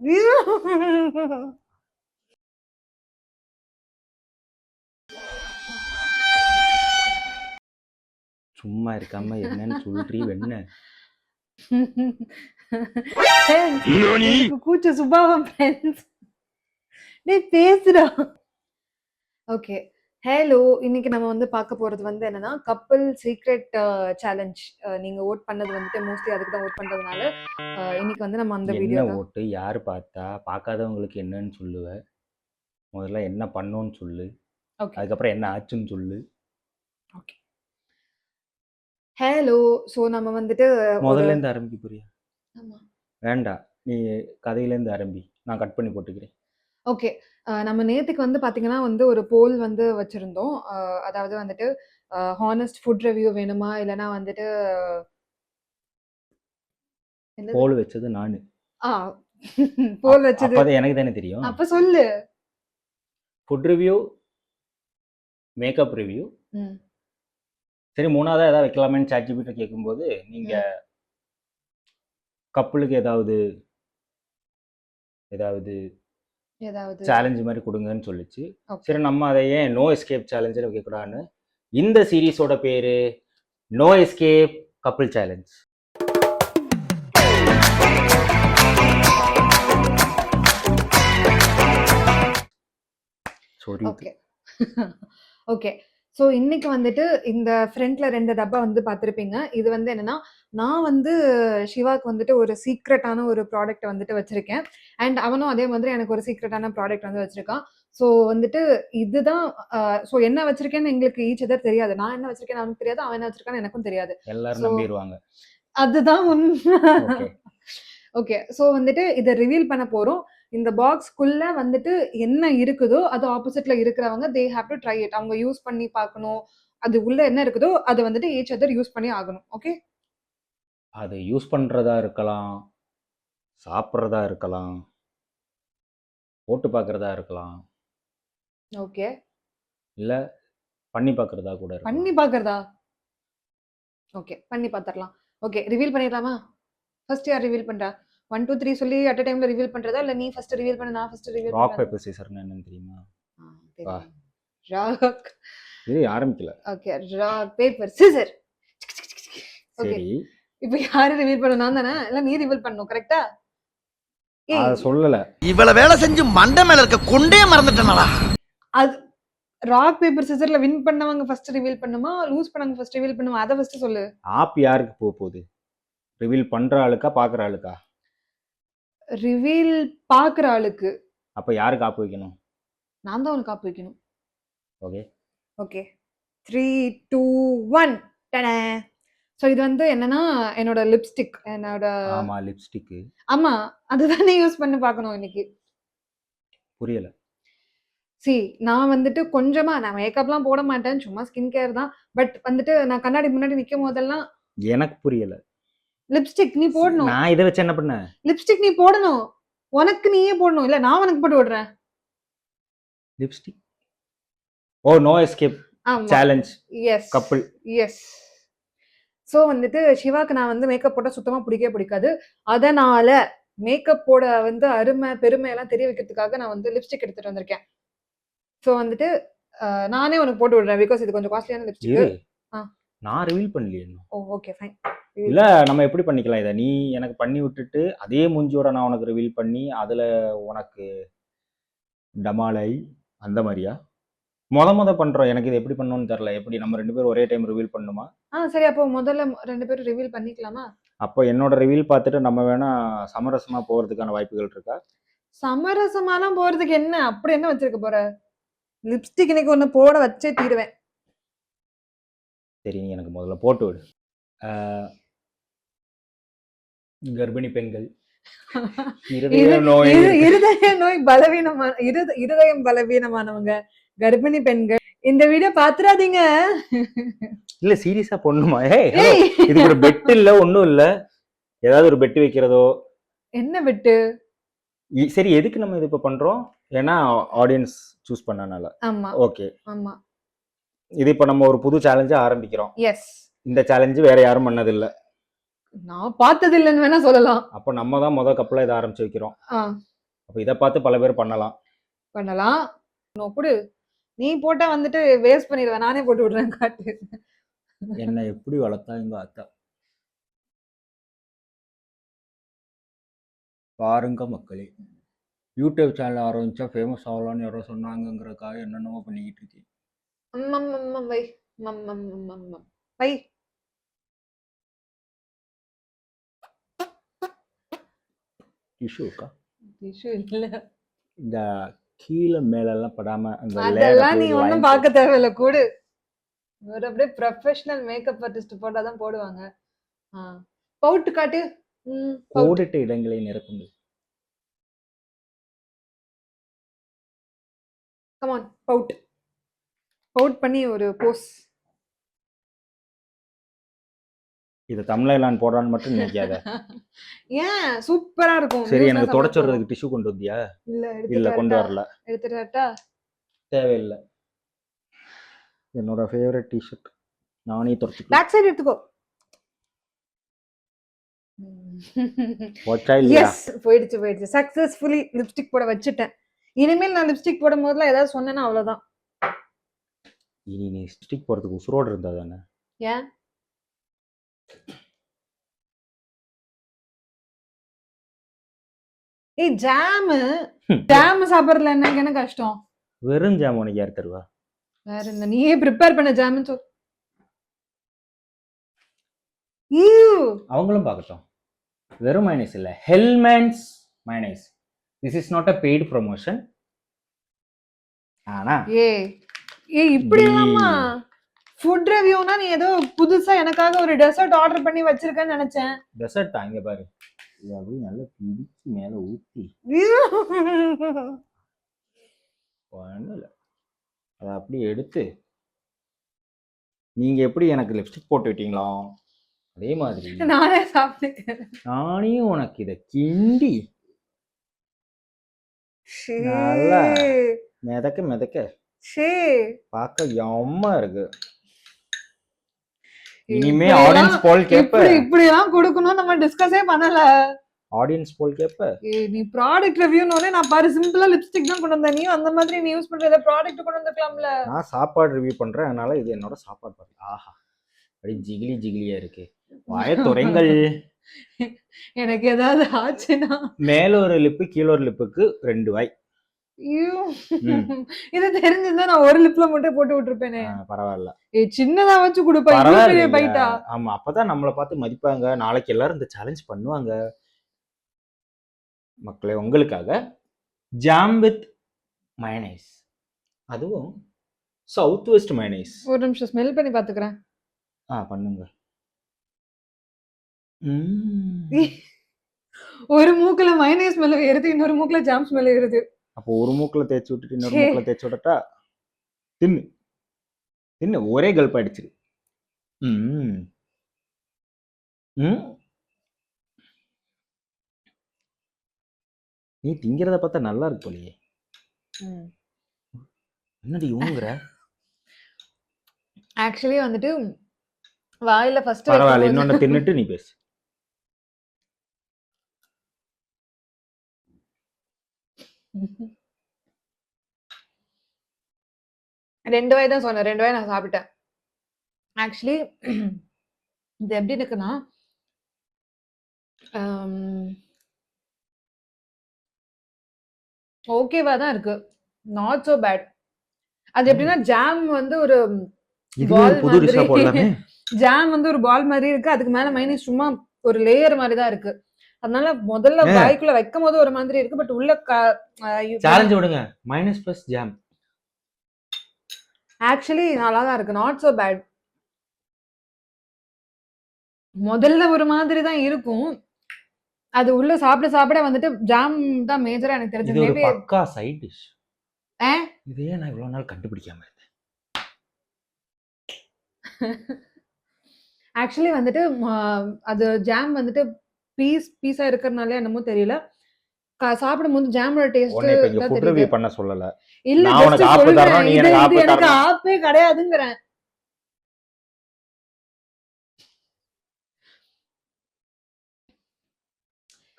சும்மா இருக்காம என்னன்னு சொல்றீ என்ன? கூச்ச சுபாவம் ஃப்ரெண்ட்ஸ். டேய் பேசுடா. ஓகே. ஹலோ. இன்னைக்கு நம்ம வந்து பார்க்க போறது வந்து என்னன்னா, கப்பிள் சீக்ரெட் சேலஞ்ச். நீங்க வோட் பண்ணது வந்துட்டு மோஸ்ட்லி அதுக்கு தான் வோட் பண்றதுனால, இன்னைக்கு வந்து நம்ம அந்த வீடியோ என்ன தான். ஓட்டு யாரு பார்த்தா? பார்க்காதவங்களுக்கு என்னன்னு சொல்லுவ? முதல்ல என்ன பண்ணோன்னு சொல்லு. ஓகே. அதுக்கப்புறம் என்ன ஆச்சுன்னு சொல்லு. ஓகே. ஹலோ. ஸோ நம்ம வந்துட்டு முதல்ல இருந்து ஆரம்பிக்க போறியா? ஆமா. வேண்டாம். நீ கதையிலேருந்து ஆரம்பி. நான் கட் பண்ணி போட்டுக்கிறேன். ஓகே. நம்ம நேத்துக்கு வந்து பார்த்தீங்கன்னா வந்து ஒரு போல் வந்து வச்சிருந்தோம். அதாவது வந்துட்டு ஹானஸ்ட் ஃபுட் ரிவ்யூ வேணுமா? இல்லன்னா வந்துட்டு என்னது? போல் வச்சது நானு. ஆ போல் வச்சது. அப்பதான் எனக்கு தானே தெரியும். அப்ப சொல்லு. Food review, makeup review. ம். சரி, மூணாவதா ஏதாவது வைக்கலாமேன்னு ChatGPT கேட்கும்போது நீங்க கப்புளுக்கு ஏதாவது ஏதாவது சேலஞ்ச் மாதிரி கொடுங்கன்னு சொல்லிச்சு. ஓகே. சரி, நம்ம அதை ஏன் நோ எஸ்கேப் சேலஞ்சுன்னு வைக்கக்கூடாதுன்னு இந்த சீரீஸோட பேரு no escape couple challenge. Okay. Okay. So இன்னைக்கு வந்துட்டு இந்த ஃப்ரண்ட்ல 2 டப்பா வந்து பார்த்துருப்பீங்க. இது வந்து என்னன்னா, நான் வந்து சிவாக்கு வந்துட்டு ஒரு சீக்ரெட்டான ஒரு ப்ராடக்ட் வந்துட்டு வச்சிருக்கேன். அண்ட் அவனும் அதே மாதிரி எனக்கு ஒரு சீக்ரெட்டான ப்ராடக்ட் வந்து வச்சிருக்கான். ஸோ வந்துட்டு இதுதான் ஸோ என்ன வச்சிருக்கேன்னு எங்களுக்கு ஈச் அதர் தெரியாது. நான் என்ன வச்சிருக்கேன்னு அவனுக்கு தெரியாது. அவன் என்ன வச்சிருக்கான்னு எனக்கும் தெரியாது. எல்லாரும் நம்பிடுவாங்க. அதுதான் உண்மை. ஓகே. ஓகே. ஸோ வந்துட்டு இதை ரிவீல் பண்ண போறோம். இந்த பாக்ஸ்க்குள்ள வந்துட்டு என்ன இருக்குதோ அது ஆப்போசிட்ல இருக்கிறவங்க they have to try it. அவங்க யூஸ் பண்ணி பார்க்கணும். அது உள்ள என்ன இருக்குதோ அதை வந்துட்டு ஈச் அதர் யூஸ் பண்ணி ஆகணும். ஓகே. அது யூஸ் பண்றதா இருக்கலாம், சாப்பிட்றதா இருக்கலாம், போட்டு பார்க்கறதா இருக்கலாம், ஓகே. இல்ல பண்ணி பார்க்கறதா கூட இருக்கலாம். பண்ணி பார்க்கறதா? ஓகே. பண்ணி பார்த்துடலாம். ஓகே. ரிவீல் பண்ணிடலாமா? ஃபர்ஸ்ட் யார் ரிவீல் பண்றா? 1 2 3 சொல்லி அட் அ டைம்ல ரிவீல் பண்றதா இல்ல நீ ஃபர்ஸ்ட் ரிவீல் பண்ணு நான் ஃபர்ஸ்ட் ரிவீல் ராக் பண்றேன்? பேப்பர் சீசர்னா என்னன்னு தெரியுமா? தெரியும். ராக். இது ஆரம்பிக்கல. Okay. Rock paper Caesar. Okay. சரி, இப்போ யாரு ரிவீல் பண்ணணும்? நான் தானே? இல்ல நீ ரிவீல் பண்ணணும். கரெக்ட்டா? அத சொல்லல. இவ்வளவு வேலை செஞ்சு மண்டை மேல இருக்க கொண்டே மறந்துட்டேனடா. அது ராக் பேப்பர் சிசர்ல வின் பண்ணவங்க ஃபர்ஸ்ட் ரிவீல் பண்ணுமா? லூஸ் பண்ணவங்க ஃபர்ஸ்ட் ரிவீல் பண்ணுமா? அத ஃபர்ஸ்ட் சொல்லு. ஆப் யாருக்கு போகுது? ரிவீல் பண்ற ஆளுக்கா பார்க்குற ஆளுக்கா? ரிவீல் பார்க்குற ஆளுக்கு. அப்ப யாருக்கு ஆப் வைக்கணும்? நான் தான் உனக்கு ஆப் வைக்கணும். ஓகே. ஓகே. 3 2 1 டடா. சோ இது வந்து என்னன்னா என்னோட லிப்ஸ்டிக். ஆமா, லிப்ஸ்டிக். ஆமா, அதுதான் நீ யூஸ் பண்ணி பார்க்கணும் இன்னைக்கு. புரியல. நான் வந்துட்டு கொஞ்சமா நான் மேக்கப்லாம் போட மாட்டேன். சும்மா ஸ்கின் கேர் தான். பட் வந்துட்டு நான் கண்ணாடி முன்னாடி நிக்கும் போதெல்லாம் எனக்கு புரியல. லிப்ஸ்டிக் நீ போடணும். நான் இத வச்சு என்ன பண்ண? லிப்ஸ்டிக் நீ போடணும். உனக்கு நீயே போடணும். இல்ல நான் உனக்கு போட்டு விடுறேன். Lipstick. Oh, no escape challenge. Yes. Couple. Yes. So வந்துட்டு சிவாக்கு நான் வந்து மேக்கப் போட்டா சுத்தமா பிடிக்கவே பிடிக்காது. அதனால மேக்கப் போட வந்து அருமை பெருமை எல்லாம் தெரிய வைக்கிறதுக்காக நான் வந்து லிப்ஸ்டிக் எடுத்துட்டு வந்திருக்கேன். சோ வந்துட்டு நானே உனக்கு போட்டு விடுறேன். பிகாஸ் இது கொஞ்சம் காஸ்ட்லியான லிப்ஸ்டிக். நான் ரிவீல் பண்ணலையே இன்னும். ஓ ஓகே ஃபைன். இல்ல, நம்ம எப்படி பண்ணிக்கலாம் இத? நீ எனக்கு பண்ணி விட்டுட்டு அதே மூஞ்சியோட நான் உனக்கு ரிவீல் பண்ணி அதுல உனக்கு டமாலை அந்த மாதிரியா? முத பண்றோம். எனக்கு இது எப்படி பண்ணணும்னு தெரியல. எப்படி நம்ம 2 பேரும் ஒரே டைம் ரிவீல் பண்ணுமா? சரி அப்போ முதல்ல 2 பேரும் ரிவீல் பண்ணிக்கலாமா? அப்போ என்னோட ரிவீல் பார்த்துட்டு நம்ம வேணா சமரசமா போறதுக்கான வாய்ப்புகள் இருக்கா? சமரசமாலாம் போறதுக்கு என்ன? அப்படி என்ன வச்சிருக்க போற? லிப்ஸ்டிக் இன்னைக்கு ஒண்ணு போட வச்சே தீருவேன். சரி, நீ எனக்கு முதல்ல போட்டு விடு. கர்ப்பிணி பெண்கள், இருதய நோய் இருதயம் பலவீனமானவங்க, கர்ப்பிணி பெண்கள் இந்த வீடியோ பாத்துறாதீங்க. இல்ல சீரியஸா பொண்ணுமா? இது ஒரு பெட் இல்ல, ஒண்ணும் இல்ல. ஏதாவது ஒரு பெட் வைக்கிறதோ. என்ன பெட்டு? சரி, எதுக்கு நம்ம இது இப்ப பண்றோம்? ஏன்னா ஆடியன்ஸ் சூஸ் பண்ணனால. ஆமா. ஓகே. ஆமா. இது இப்ப நம்ம ஒரு புது சேலஞ்சா ஆரம்பிக்கிறோம். எஸ். இந்த சேலஞ்ச் வேற யாரும் பண்ணது இல்ல. நான் பார்த்தது இல்லன்னு வேணா சொல்லலாம். அப்ப நம்ம தான் கப்பலா இத ஆரம்பிச்சு வைக்கிறோம். அப்ப இத பார்த்து பல பேர் பண்ணலாம். பண்ணலாம். குடு. நீ போட்டா வந்துட்டு வேஸ்ட் பண்ணிடுவேன். நானே போட்டு விடுறேன் காட்டு. என்ன எப்படி வளர்த்தா எங்க அத்தா. பாருங்க மக்களே. யூடியூப் சேனல் ஆரம்பிச்சா ஃபேமஸ் ஆகலாம்னு யாரோ சொன்னாங்கங்கிறதுக்காக என்னென்னமோ பண்ணிக்கிட்டு இருக்கேன். வை. வை. டிஷ்யூ இருக்கா? டிஷ்யூ இல்ல. இந்த கீழ மேலெல்லாம் படாம அந்த அதெல்லாம் நீ ஒண்ணும் பார்க்க தேவையில்ல கூடு. ஒரு அப்படியே ப்ரொஃபஷனல் மேக்கப் ஆர்டிஸ்ட் போட்டாதான் போடுவாங்க. பவுட் காட்டு. கோடிட்ட இடங்களை நிரப்புங்கள். Come on பவுட். பவுட் பண்ணி ஒரு போஸ். இத தமிழ்ல போடுறான்னு மட்டும் நினைக்காத. ஏன் சூப்பரா இருக்கும். சரி எனக்கு தொடச்சுறதுக்கு டிஷ்யூ கொண்டு வந்தியா? இல்ல கொண்டு வரல. எடுத்துட்டு வரட்டா? தேவையில்லை. என்னோட ஃபேவரட் டி-ஷர்ட் நானே தொடச்சுக்கலாம். பேக் சைடு எடுத்துக்கோ. போச்சா இல்லையா? எஸ் போயிடுச்சு. சக்சஸ்ஃபுல்லி லிப்ஸ்டிக் போட வச்சுட்டேன். இனிமேல் நான் லிப்ஸ்டிக் போடும் போதெல்லாம் ஏதாவது சொன்னேன்னா அவ்வளவுதான். இனி நீ லிப்ஸ்டிக் போடுறதுக்கு உசுரோடு இருந்தா தானே? ஏன்? ஏய் ஜாம் சாப்பிடுறதுல என்ன கஷ்டம்? வெறும் ஜாம் உனக்கு யார் தருவா? வேற என்ன நீயே ப்ரிப்பேர் பண்ண ஜாம்னு சொல். அவங்களும் பார்க்கட்டும். வெறும் மைனஸ் இல்ல, Hellmann's mayonnaise. This is not a paid promotion. ஆனா இப்படி இல்லாமா ஃபுட் ரிவ்யூனா நீ ஏதோ புதுசா எனக்காக ஒரு டெசர்ட் ஆர்டர் பண்ணி வச்சிருக்கேன்னு நினைச்சேன். டெசர்ட் இங்க பாரு. இது அப்படியே நல்லா பிடிச்சி மேல ஊத்தி ஒண்ணுல அதை அப்படியே எடுத்து நீங்க எப்படி எனக்கு லிப்ஸ்டிக் போட்டு விட்டீங்களோ அதே மாதிரி நானே சாப்பிட்டுக்கிறேன். நானே உனக்கு இதை கிண்டி நல்லா மிதக்க பார்க்க யம்மா இருக்கு. இனிமே ஆடியன்ஸ் போல் கேப்ப. இப்படி எல்லாம் கொடுக்கணும் நம்ம டிஸ்கஸே பண்ணல. ஆடியன்ஸ் போல் கேப்ப. நீ ப்ராடக்ட் ரிவ்யூனோனே நான் பாரு சிம்பிளா லிப்ஸ்டிக் தான் கொண்டு வந்தேன். நீ அந்த மாதிரி நீ யூஸ் பண்ற ப்ராடக்ட் கொண்டு வந்திருக்கலாம்ல. நான் சாப்பாடு ரிவ்யூ பண்றேன், அதனால இது என்னோட சாப்பாடு பாரு. ஆஹா அப்படி ஜிகிலியா இருக்கு. வாய துறைங்கள். எனக்கு ஏதாவது ஆச்சுன்னா மேல ஒரு லிப்பு கீழ ஒரு லிப்புக்கு 2 வாய். இது தெரிஞ்சிருந்தா நான் ஒரு லிப்ல மட்டும் போட்டு விட்டுருப்பேனே. பரவாயில்ல. சின்னதா வச்சு கொடுப்பா. பைட்டா. ஆமா அப்பதான் நம்மளை பார்த்து மதிப்பாங்க. நாளைக்கு எல்லாரும் இந்த சேலஞ்ச் பண்ணுவாங்க. மக்களே உங்களுக்காக ஜாம் வித் மயனைஸ், அதுவும் சவுத் வெஸ்ட் மயனைஸ். ஒரு நிமிஷம் ஸ்மெல் பண்ணி பாத்துக்கிறேன். பண்ணுங்க. ஒரு மூக்குல மயனைஸ் ஸ்மெல் ஏறுது, இன்னொரு மூக்குல ஜாம் ஸ்மெல் ஏறுது. அப்போ ஒரு மூக்குல தேய்ச்சி விட்டுட்டு இன்னொரு மூக்குல தேய்ச்சி விடட்டா? தின்னு ஒரே கல்ப் ஆயிடுச்சு. நீ திங்கிறத பார்த்தா நல்லா இருக்கு போலியே. என்னடி ஊங்குற? ஆக்சுவலி வந்துட்டு வாயில ஃபர்ஸ்ட் பரவாயில்ல, இன்னொன்னு தின்னுட்டு நீ பேசு. ரெண்டு வாய் தான் சொன்னேன். 2 வாய் நான் சாப்பிட்டேன். ஆக்சுவலி இது எப்படி இருக்குன்னா ஓகேவா தான் இருக்கு. Not so bad. அது எப்படின்னா ஜாம் வந்து ஒரு பால் மாதிரி. ஜாம் வந்து ஒரு பால் மாதிரி இருக்கு. அதுக்கு மேல மைனஸ் சும்மா ஒரு லேயர் மாதிரி தான் இருக்கு. அதனால முதல்ல வாய்க்குள்ள வைக்கும் போது ஒரு மாதிரி இருக்கு. பட் உள்ள சேலஞ்ச் விடுங்க. மைனஸ் பிளஸ் ஜாம் ஆக்சுவலி நல்லா தான் இருக்கு. Not so bad. முதல்ல ஒரு மாதிரி தான் இருக்கும். அது உள்ள சாப்பிட வந்துட்டு ஜாம் தான் மேஜரா எனக்கு தெரிஞ்சது. இது ஒரு பக்கா சைடு டிஷ். இதே நான் இவ்வளவு நாள் கண்டுபிடிக்காம இருந்தேன். ஆக்சுவலி வந்துட்டு அது ஜாம் வந்துட்டு பீஸா இருக்கறனால என்னமோ தெரியல. சாப்பிடும்போது ஜாமோட டேஸ்ட் இங்க ஃபுட் ரிவ்யூ பண்ண சொல்லல. இல்ல நான் உனக்கு ஆப்பு தரணும், நீ எனக்கு ஆப்பு தரணும். எனக்கு ஆப்பே கிடையாதுங்கறேன்.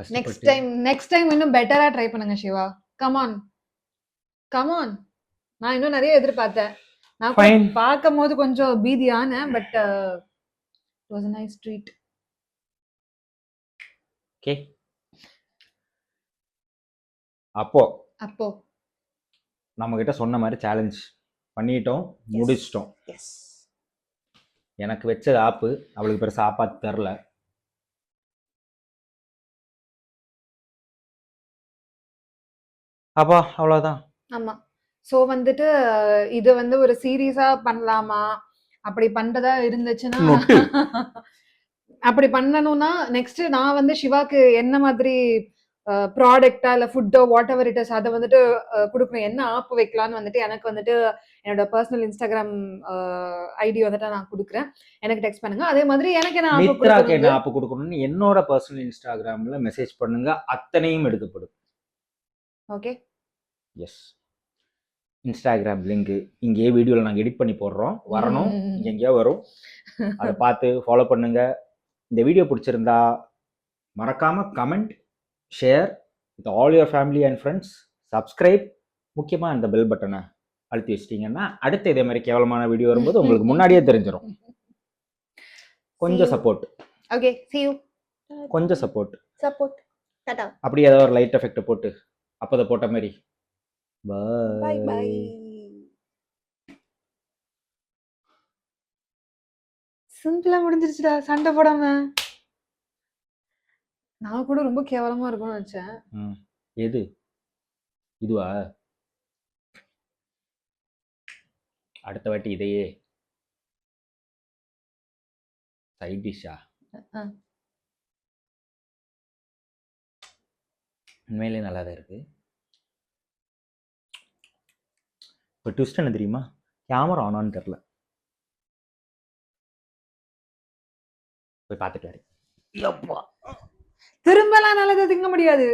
கஷ்டப்பட்டு நெக்ஸ்ட் டைம் இன்னும் பெட்டரா ட்ரை பண்ணுங்க சிவா. Come on. Come on. நான் இன்னும் நிறைய எதிர்பார்த்தேன். நான் கூட Fine. பார்க்கும்போது கொஞ்சம் பீதியானேன். But it was a nice treat. Okay. அப்போ அப்போ நம்ம கிட்ட சொன்ன மாதிரி சேலஞ்ச் பண்ணிட்டோம், முடிச்சிட்டோம். எஸ். எனக்கு வச்ச ஆப்பு அவளுக்கு பெருசா ஆப்பாத்து தரல. அப்பா அவ்வளவுதான். ஆமா. சோ வந்துட்டு இது வந்து ஒரு சீரியஸா பண்ணலாமா? அப்படி பண்றதா இருந்துச்சுன்னா நொட்டு. அப்படி பண்ணணும்னா நெக்ஸ்ட் நான் வந்து சிவாக்கு என்ன மாதிரி ப்ராடக்டா இல்ல ஃபுட்டோ வாட் எவர் இட் இஸ் அதை வந்துட்டு கொடுக்கணும். என்ன ஆப் வைக்கலாம்னு வந்துட்டு எனக்கு வந்துட்டு என்னோட பர்சனல் இன்ஸ்டாகிராம் ஐடி வந்துட்டு நான் கொடுக்குறேன். எனக்கு டெக்ஸ்ட் பண்ணுங்க. அதே மாதிரி எனக்கு என்ன ஆப் மித்ராக்கு என்ன கொடுக்கணும். ஆப் கொடுக்கணும்னு என்னோட பர்சனல் இன்ஸ்டாகிராம்ல மெசேஜ் பண்ணுங்க, அத்தனையும் எடுக்கப்படும். ஓகே. எஸ். இன்ஸ்டாகிராம் லிங்க் இங்கேயே வீடியோவில் நாங்கள் எடிட் பண்ணி போடுறோம். வரணும், இங்கே எங்கேயோ வரும். அதை பார்த்து ஃபாலோ பண்ணுங்க. இந்த வீடியோ பிடிச்சிருந்தா மறக்காம comment, share with all your family and friends, subscribe, முக்கியமாக இந்த பெல் பட்டனை அழுத்தி வச்சிட்டிங்கன்னா அடுத்து இதே மாதிரி கேவலமான வீடியோ வரும்போது உங்களுக்கு முன்னாடியே தெரிஞ்சிடும். கொஞ்சம் சப்போர்ட். Okay, see you. கொஞ்சம் சப்போர்ட். Support. Tata. அப்படியே ஏதாவது ஒரு லைட் எஃபெக்ட் போட்டு அப்போதை போட்ட மாதிரி. Bye bye. பாய். சிம்பிளா முடிஞ்சிருச்சுடா, சண்டை போடாம. நான் கூட ரொம்ப கேவலமா இருக்கும்னு நினைச்சேன். எது இதுவா? அடுத்த வாட்டி இதையே சைட் டிஷ்ஷா? உண்மையிலே நல்லா தான் இருக்கு. இப்போ ட்விஸ்ட் என்ன தெரியுமா? கேமரா ஆனான்னு தெரில. போய் பார்த்துட்டு வரேன். திரும்பலாம் நல்லதை திங்க முடியாது.